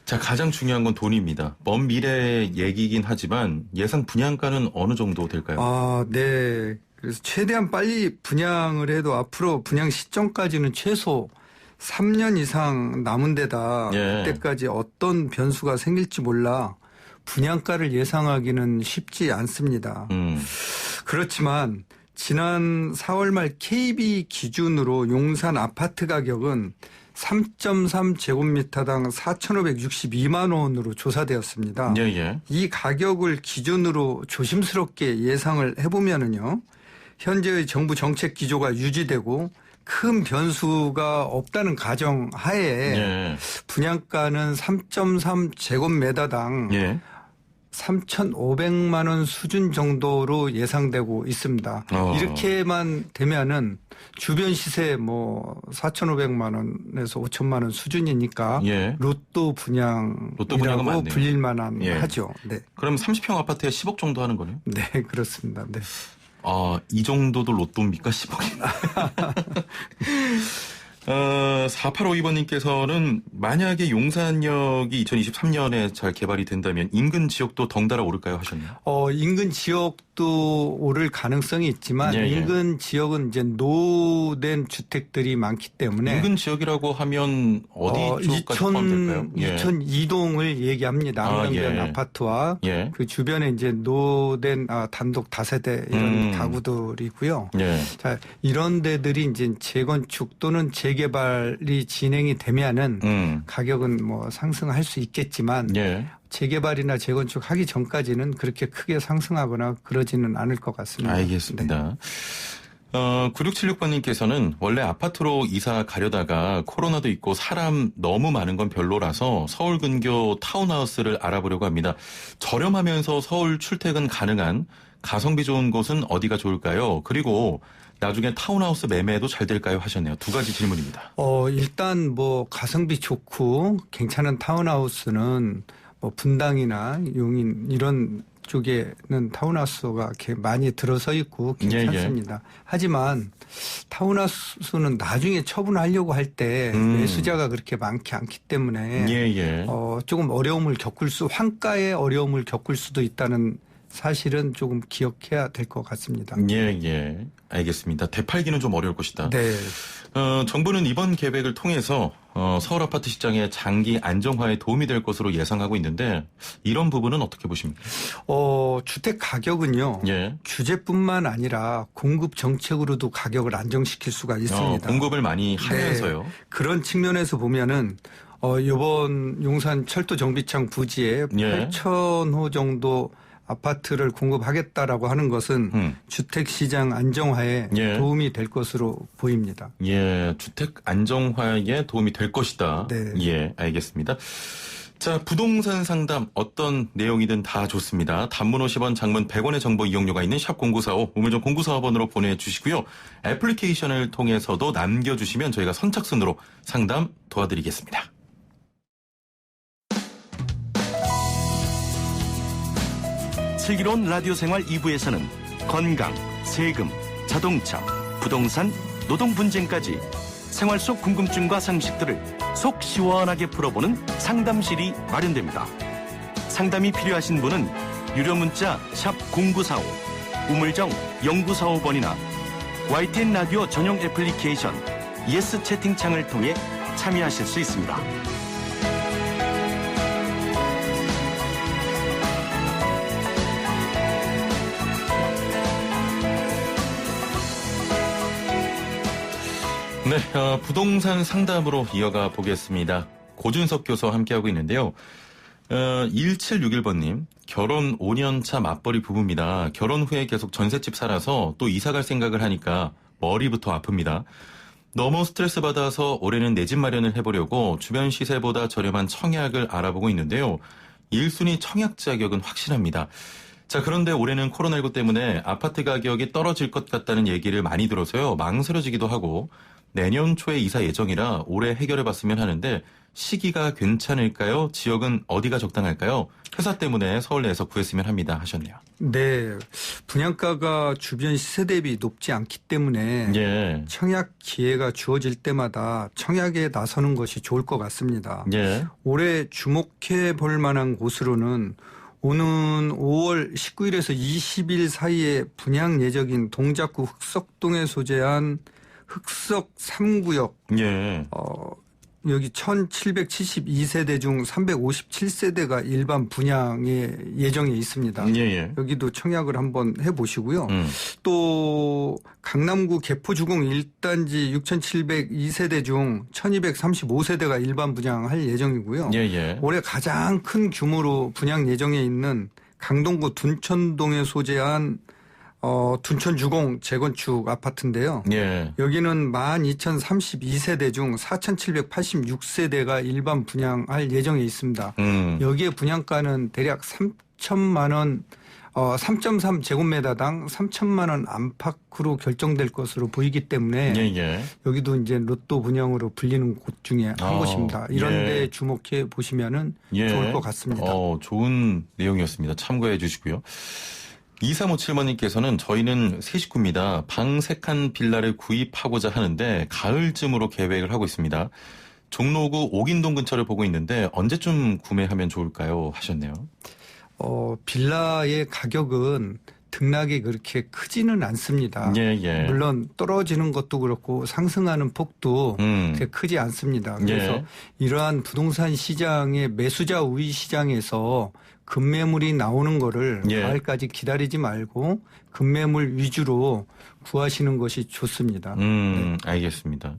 자, 가장 중요한 건 돈입니다. 먼 미래의 얘기이긴 하지만 예상 분양가는 어느 정도 될까요? 네. 그래서 최대한 빨리 분양을 해도 앞으로 분양 시점까지는 최소 3년 이상 남은 데다 예. 그때까지 어떤 변수가 생길지 몰라 분양가를 예상하기는 쉽지 않습니다. 그렇지만 지난 4월 말 KB 기준으로 용산 아파트 가격은 3.3제곱미터당 4,562만 원으로 조사되었습니다. 예, 예. 이 가격을 기준으로 조심스럽게 예상을 해보면은요, 현재의 정부 정책 기조가 유지되고 큰 변수가 없다는 가정 하에 예. 분양가는 3.3제곱미터당 예. 3,500만 원 수준 정도로 예상되고 있습니다. 이렇게만 되면은 주변 시세 뭐 4,500만 원에서 5천만 원 수준이니까 예. 로또 분양은 분양이라고 맞네요. 불릴 만한 예. 하죠. 네. 그럼 30평 아파트에 10억 정도 하는 거네요? 네, 그렇습니다. 네. 이 정도도 로또입니까? 10억이나. 4852번님께서는 만약에 용산역이 2023년에 잘 개발이 된다면 인근 지역도 덩달아 오를까요? 하셨나요? 인근 지역도 오를 가능성이 있지만 예, 예. 인근 지역은 이제 노후된 주택들이 많기 때문에 인근 지역이라고 하면 어디 쪽까지 포함될까요? 예. 2002동을 얘기합니다. 안강변 예. 아파트와 예. 그 주변에 이제 노된 단독 다세대 이런 가구들이고요. 예. 자, 이런 데들이 이제 재건축 또는 재개발이 진행이 되면은 가격은 뭐 상승할 수 있겠지만 예. 재개발이나 재건축 하기 전까지는 그렇게 크게 상승하거나 그러지는 않을 것 같습니다. 알겠습니다. 9676번님께서는 원래 아파트로 이사 가려다가 코로나도 있고 사람 너무 많은 건 별로라서 서울 근교 타운하우스를 알아보려고 합니다. 저렴하면서 서울 출퇴근 가능한 가성비 좋은 곳은 어디가 좋을까요? 그리고 나중에 타운하우스 매매도 잘 될까요? 하셨네요. 두 가지 질문입니다. 일단 뭐 가성비 좋고 괜찮은 타운하우스는 뭐 분당이나 용인 이런 쪽에는 타운하우스가 이렇게 많이 들어서 있고 괜찮습니다. 예, 예. 하지만 타운하우스는 나중에 처분하려고 할 때 매수자가 그렇게 많지 않기 때문에 예. 조금 환가의 어려움을 겪을 수도 있다는 사실은 조금 기억해야 될 것 같습니다. 예. 알겠습니다. 되팔기는 좀 어려울 것이다. 네. 정부는 이번 계획을 통해서 서울 아파트 시장의 장기 안정화에 도움이 될 것으로 예상하고 있는데 이런 부분은 어떻게 보십니까? 주택 가격은요. 예. 규제뿐만 아니라 공급 정책으로도 가격을 안정시킬 수가 있습니다. 공급을 많이 하면서요. 네. 그런 측면에서 보면은 이번 용산 철도 정비창 부지에 예. 8,000호 정도 아파트를 공급하겠다라고 하는 것은 주택시장 안정화에 예. 도움이 될 것으로 보입니다. 예, 주택 안정화에 도움이 될 것이다. 네. 예, 알겠습니다. 자, 부동산 상담 어떤 내용이든 다 좋습니다. 단문 50원, 장문 100원의 정보 이용료가 있는 샵 0945, 우물정 0945번으로 보내주시고요. 애플리케이션을 통해서도 남겨주시면 저희가 선착순으로 상담 도와드리겠습니다. 슬기로운 라디오 생활 2부에서는 건강, 세금, 자동차, 부동산, 노동 분쟁까지 생활 속 궁금증과 상식들을 속 시원하게 풀어보는 상담실이 마련됩니다. 상담이 필요하신 분은 유료 문자 샵 0945, 우물정 0945번이나 YTN 라디오 전용 애플리케이션 예스 채팅창을 통해 참여하실 수 있습니다. 네, 부동산 상담으로 이어가 보겠습니다. 고준석 교수와 함께하고 있는데요. 1761번님, 결혼 5년차 맞벌이 부부입니다. 결혼 후에 계속 전셋집 살아서 또 이사갈 생각을 하니까 머리부터 아픕니다. 너무 스트레스 받아서 올해는 내 집 마련을 해보려고 주변 시세보다 저렴한 청약을 알아보고 있는데요. 1순위 청약 자격은 확실합니다. 자, 그런데 올해는 코로나19 때문에 아파트 가격이 떨어질 것 같다는 얘기를 많이 들어서요. 망설여지기도 하고 내년 초에 이사 예정이라 올해 해결해봤으면 하는데 시기가 괜찮을까요? 지역은 어디가 적당할까요? 회사 때문에 서울 내에서 구했으면 합니다 하셨네요. 네. 분양가가 주변 시세 대비 높지 않기 때문에 예. 청약 기회가 주어질 때마다 청약에 나서는 것이 좋을 것 같습니다. 예. 올해 주목해 볼 만한 곳으로는 오는 5월 19일에서 20일 사이에 분양 예정인 동작구 흑석동에 소재한 흑석 3구역 예. 여기 1772세대 중 357세대가 일반 분양에 예정에 있습니다. 예. 여기도 청약을 한번 해보시고요. 또 강남구 개포주공 1단지 6702세대 중 1235세대가 일반 분양할 예정이고요. 예. 올해 가장 큰 규모로 분양 예정에 있는 강동구 둔천동에 소재한 둔천주공 재건축 아파트인데요. 예. 여기는 12,032세대 중 4,786세대가 일반 분양할 예정에 있습니다. 여기에 분양가는 대략 3천만 원, 3.3제곱미터당 3천만 원 안팎으로 결정될 것으로 보이기 때문에 예. 여기도 이제 로또 분양으로 불리는 곳 중에 한 곳입니다. 이런 데 주목해 보시면은 좋을 것 같습니다. 좋은 내용이었습니다. 참고해 주시고요. 2357번님께서는 저희는 세 식구입니다. 방 3칸 빌라를 구입하고자 하는데 가을쯤으로 계획을 하고 있습니다. 종로구 옥인동 근처를 보고 있는데 언제쯤 구매하면 좋을까요? 하셨네요. 빌라의 가격은 등락이 그렇게 크지는 않습니다. 예. 물론 떨어지는 것도 그렇고 상승하는 폭도 그렇게 크지 않습니다. 그래서 이러한 부동산 시장의 매수자 우위 시장에서 급매물이 나오는 거를 가을까지 기다리지 말고 급매물 위주로 구하시는 것이 좋습니다. 네. 알겠습니다.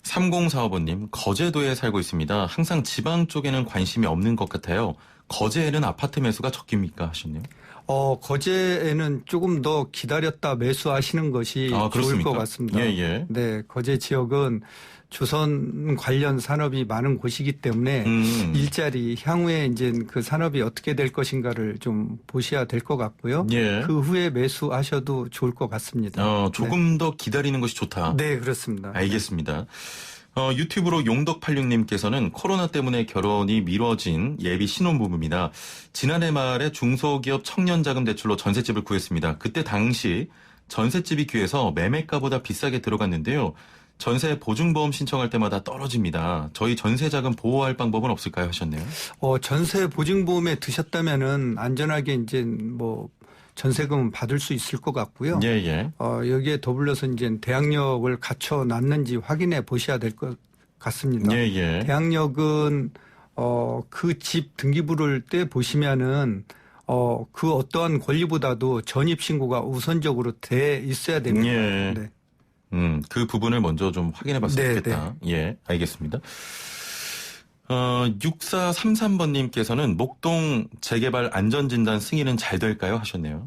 3045번님, 거제도에 살고 있습니다. 항상 지방 쪽에는 관심이 없는 것 같아요. 거제에는 아파트 매수가 적깁니까? 하셨네요. 거제에는 조금 더 기다렸다 매수하시는 것이 좋을 그렇습니까? 것 같습니다. 예. 네, 거제 지역은 조선 관련 산업이 많은 곳이기 때문에 일자리 향후에 이제 그 산업이 어떻게 될 것인가를 좀 보셔야 될 것 같고요. 그 후에 매수하셔도 좋을 것 같습니다. 조금 더 기다리는 것이 좋다. 네, 그렇습니다. 알겠습니다. 유튜브로 용덕86님께서는 코로나 때문에 결혼이 미뤄진 예비 신혼부부입니다. 지난해 말에 중소기업 청년자금 대출로 전셋집을 구했습니다. 그때 당시 전셋집이 귀해서 매매가보다 비싸게 들어갔는데요. 전세 보증보험 신청할 때마다 떨어집니다. 저희 전세자금 보호할 방법은 없을까요? 하셨네요. 전세 보증보험에 드셨다면은 안전하게 이제 전세금은 받을 수 있을 것 같고요. 예. 여기에 더불어서 이제 대항력을 갖춰 놨는지 확인해 보셔야 될 것 같습니다. 예. 대항력은 그 집 등기 부를 때 보시면은 그 어떠한 권리보다도 전입 신고가 우선적으로 돼 있어야 됩니다. 예. 네. 그 부분을 먼저 좀 확인해 봤으면 좋겠다. 예, 알겠습니다. 6433번님께서는 목동 재개발 안전진단 승인은 잘 될까요? 하셨네요.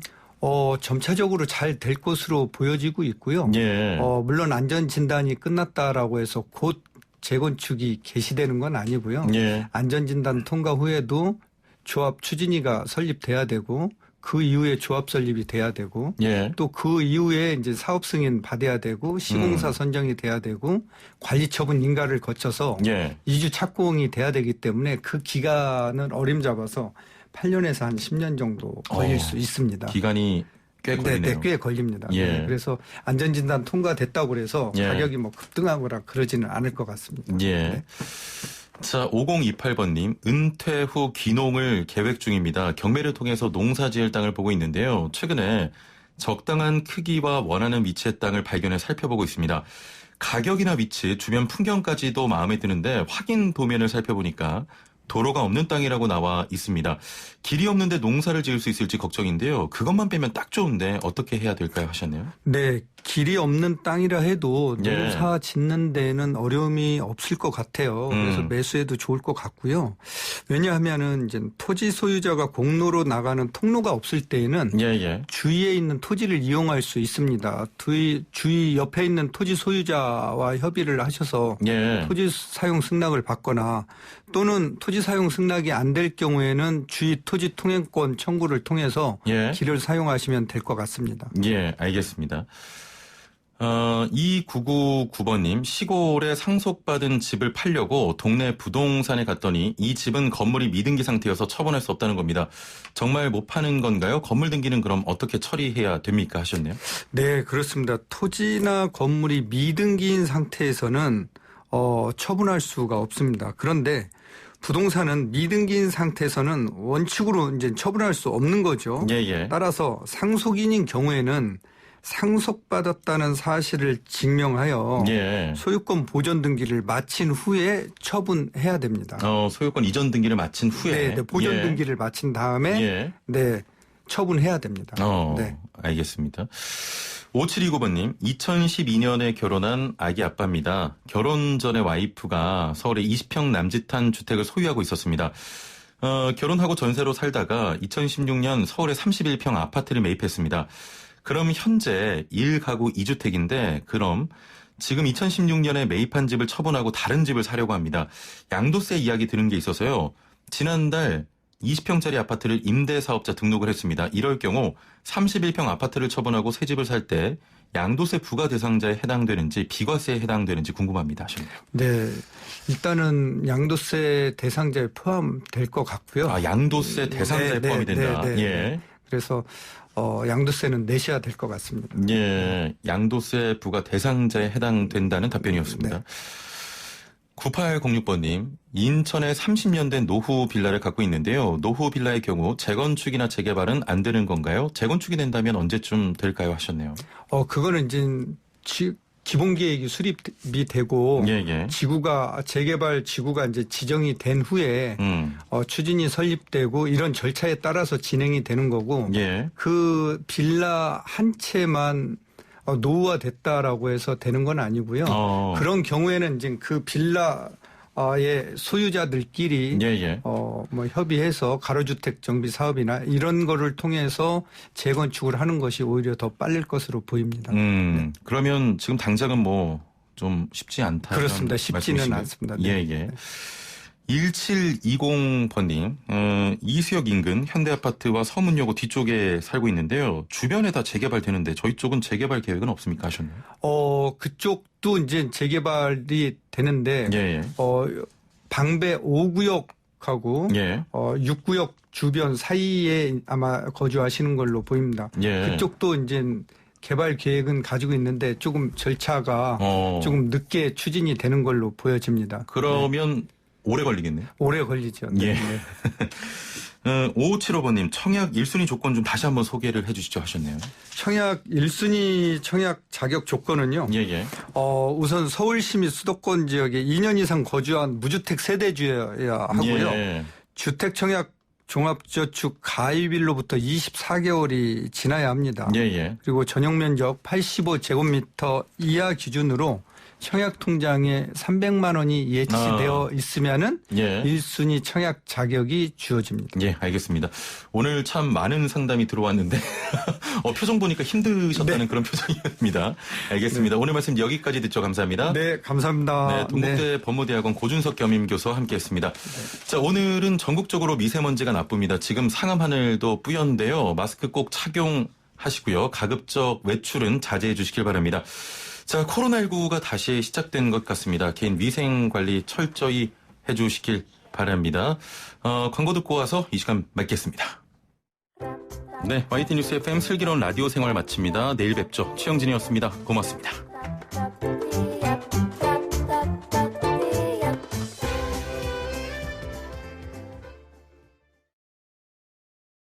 점차적으로 잘 될 것으로 보여지고 있고요. 예. 물론 안전진단이 끝났다라고 해서 곧 재건축이 개시되는 건 아니고요. 예. 안전진단 통과 후에도 조합 추진위가 설립돼야 되고 그 이후에 조합 설립이 돼야 되고 또 그 이후에 이제 사업 승인 받아야 되고 시공사 선정이 돼야 되고 관리 처분 인가를 거쳐서 2주 착공이 돼야 되기 때문에 그 기간을 어림잡아서 8년에서 한 10년 정도 걸릴 수 있습니다. 기간이 꽤 걸리네요. 네, 꽤 걸립니다. 예. 그래서 안전진단 통과됐다고 그래서 가격이 급등하거나 그러지는 않을 것 같습니다. 예. 자, 5028번님, 은퇴 후 귀농을 계획 중입니다. 경매를 통해서 농사 지을 땅을 보고 있는데요. 최근에 적당한 크기와 원하는 위치의 땅을 발견해 살펴보고 있습니다. 가격이나 위치, 주변 풍경까지도 마음에 드는데 확인 도면을 살펴보니까 도로가 없는 땅이라고 나와 있습니다. 길이 없는데 농사를 지을 수 있을지 걱정인데요. 그것만 빼면 딱 좋은데 어떻게 해야 될까요? 하셨네요. 네. 길이 없는 땅이라 해도 농사 짓는 데는 어려움이 없을 것 같아요. 그래서 매수해도 좋을 것 같고요. 왜냐하면은 이제 토지 소유자가 공로로 나가는 통로가 없을 때에는 주위에 있는 토지를 이용할 수 있습니다. 주위 옆에 있는 토지 소유자와 협의를 하셔서 토지 사용 승낙을 받거나 또는 토지 사용 승낙이 안 될 경우에는 주위 토지 통행권 청구를 통해서 길을 사용하시면 될 것 같습니다. 예, 알겠습니다. 2999번님, 시골에 상속받은 집을 팔려고 동네 부동산에 갔더니 이 집은 건물이 미등기 상태여서 처분할 수 없다는 겁니다. 정말 못 파는 건가요? 건물 등기는 그럼 어떻게 처리해야 됩니까? 하셨네요. 네, 그렇습니다. 토지나 건물이 미등기인 상태에서는 처분할 수가 없습니다. 그런데 부동산은 미등기인 상태에서는 원칙으로 이제 처분할 수 없는 거죠. 예. 따라서 상속인인 경우에는 상속받았다는 사실을 증명하여 예. 소유권 보전 등기를 마친 후에 처분해야 됩니다. 소유권 이전 등기를 마친 후에. 네, 보전 등기를 마친 다음에 처분해야 됩니다. 네. 알겠습니다. 5729번님, 2012년에 결혼한 아기 아빠입니다. 결혼 전에 와이프가 서울에 20평 남짓한 주택을 소유하고 있었습니다. 결혼하고 전세로 살다가 2016년 서울에 31평 아파트를 매입했습니다. 그럼 현재 1가구 2주택인데 그럼 지금 2016년에 매입한 집을 처분하고 다른 집을 사려고 합니다. 양도세 이야기 들은 게 있어서요. 지난달 20평짜리 아파트를 임대사업자 등록을 했습니다. 이럴 경우 31평 아파트를 처분하고 새 집을 살 때 양도세 부과 대상자에 해당되는지 비과세에 해당되는지 궁금합니다. 네, 일단은 양도세 대상자에 포함될 것 같고요. 양도세 대상자에 포함이 된다. 예. 그래서 양도세는 내셔야 될 것 같습니다. 예, 양도세 부과 대상자에 해당된다는 답변이었습니다. 9806번님, 인천에 30년 된 노후 빌라를 갖고 있는데요. 노후 빌라의 경우 재건축이나 재개발은 안 되는 건가요? 재건축이 된다면 언제쯤 될까요? 하셨네요. 그거는 이제 기본 계획이 수립이 되고 재개발 지구가 이제 지정이 된 후에 추진이 설립되고 이런 절차에 따라서 진행이 되는 거고 그 빌라 한 채만 노후화됐다라고 해서 되는 건 아니고요. 그런 경우에는 이제 그 빌라의 소유자들끼리 협의해서 가로주택 정비 사업이나 이런 거를 통해서 재건축을 하는 것이 오히려 더 빠를 것으로 보입니다. 그러면 지금 당장은 좀 쉽지 않다. 그렇습니다. 쉽지는 않습니다. 네. 1720번님, 이수역 인근 현대아파트와 서문여고 뒤쪽에 살고 있는데요. 주변에 다 재개발되는데 저희 쪽은 재개발 계획은 없습니까? 하셨나요? 그쪽도 이제 재개발이 되는데, 방배 5구역하고 6구역 주변 사이에 아마 거주하시는 걸로 보입니다. 그쪽도 이제 개발 계획은 가지고 있는데 조금 절차가 조금 늦게 추진이 되는 걸로 보여집니다. 그러면 오래 걸리겠네요. 오래 걸리죠. 네. 5575번님, 청약 1순위 조건 좀 다시 한번 소개를 해 주시죠 하셨네요. 청약 1순위 청약 자격 조건은요. 우선 서울시 및 수도권 지역에 2년 이상 거주한 무주택 세대주여야 하고요. 주택 청약 종합저축 가입일로부터 24개월이 지나야 합니다. 그리고 전용 면적 85제곱미터 이하 기준으로 청약 통장에 300만 원이 예치되어 있으면은 1순위 청약 자격이 주어집니다. 알겠습니다. 오늘 참 많은 상담이 들어왔는데 표정 보니까 힘드셨다는 그런 표정입니다. 알겠습니다. 오늘 말씀 여기까지 듣죠. 감사합니다. 네, 감사합니다. 동국대 법무대학원 고준석 겸임교수와 함께했습니다. 자, 오늘은 전국적으로 미세먼지가 나쁩니다. 지금 상암 하늘도 뿌연데요. 마스크 꼭 착용하시고요. 가급적 외출은 자제해 주시길 바랍니다. 자, 코로나19가 다시 시작된 것 같습니다. 개인 위생 관리 철저히 해주시길 바랍니다. 광고 듣고 와서 이 시간 마치겠습니다. YT뉴스 FM 슬기로운 라디오 생활 마칩니다. 내일 뵙죠. 최영진이었습니다. 고맙습니다.